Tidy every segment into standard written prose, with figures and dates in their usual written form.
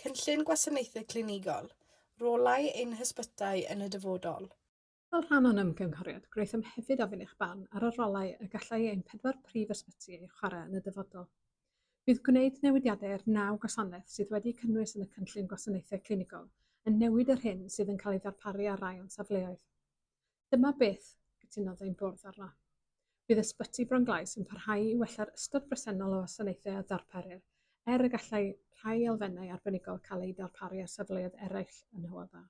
Cynllun Gwasanaethau Clinigol, Rolau ein hysbytai yn y dyfodol. Fel rhan o'n hymgynghoriad, gwnaethom hefyd ofyn eich barn ar y rolau y gallai ein pedwar prif ysbyty eich chwarae yn y dyfodol. Bydd gwneud newidiadau i'r 9 gwasanaeth sydd wedi cynnwys yn y cynllun gwasanaethau clinigol yn newid yr hyn sydd yn cael ei ddarparu ar rai o'n safleoedd. Dyma beth gytunodd ein bwrdd arno. Bydd Ysbyty Bronglais yn parhau i wella'r ystod bresennol o wasanaethau a ddarparir, y gallai rhai elfennau arbenigol cael ei darparu ar safleoedd eraill yn Hywel Dda.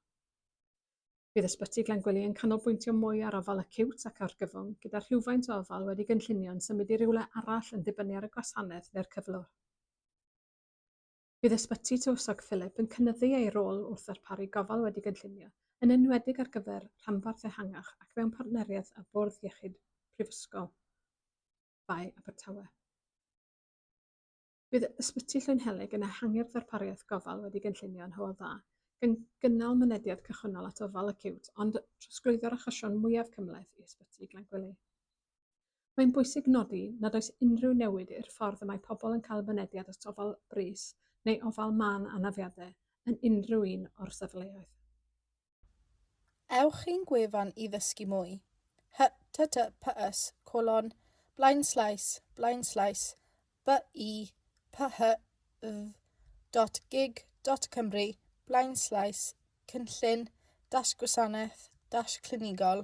Bydd Ysbyty Glangwili yn canolbwyntio mwy ar ofal acywt ac argyfwng, gyda rhywfaint o ofal wedi gynllunio'n symud i rywle arall yn dibynnu ar y gwasanaeth neu'r cyflwr. Bydd Ysbyty Tywysog Philip yn cynyddu ei rôl wrth ddarparu gofal wedi gynllunio, yn enwedig ar gyfer rhanbarth ehangach ac mewn partneriaeth â Bwrdd Iechyd Prifysgol Bydd Ysbyty. Bydd Ysbyty Llwynhelig yn ehangu'r ddarpariaeth gofal wedi gynllunio yn Hywel Dda, gan gynnal mynediad cychwynnol at ofal acywt, ond trosglwyddo'r achosion mwyaf cymhleth i Ysbyty Glangwili. Mae'n bwysig nodi nad oes unrhyw newid i'r ffordd y mae pobl yn cael mynediad at ofal brys neu ofal mân anafiadau yn unrhyw un o'r safleoedd. Ewch i'n gwefan i ddysgu mwy. https://bydd.gig.cymru/cynllun-gwasanaeth-clinigol/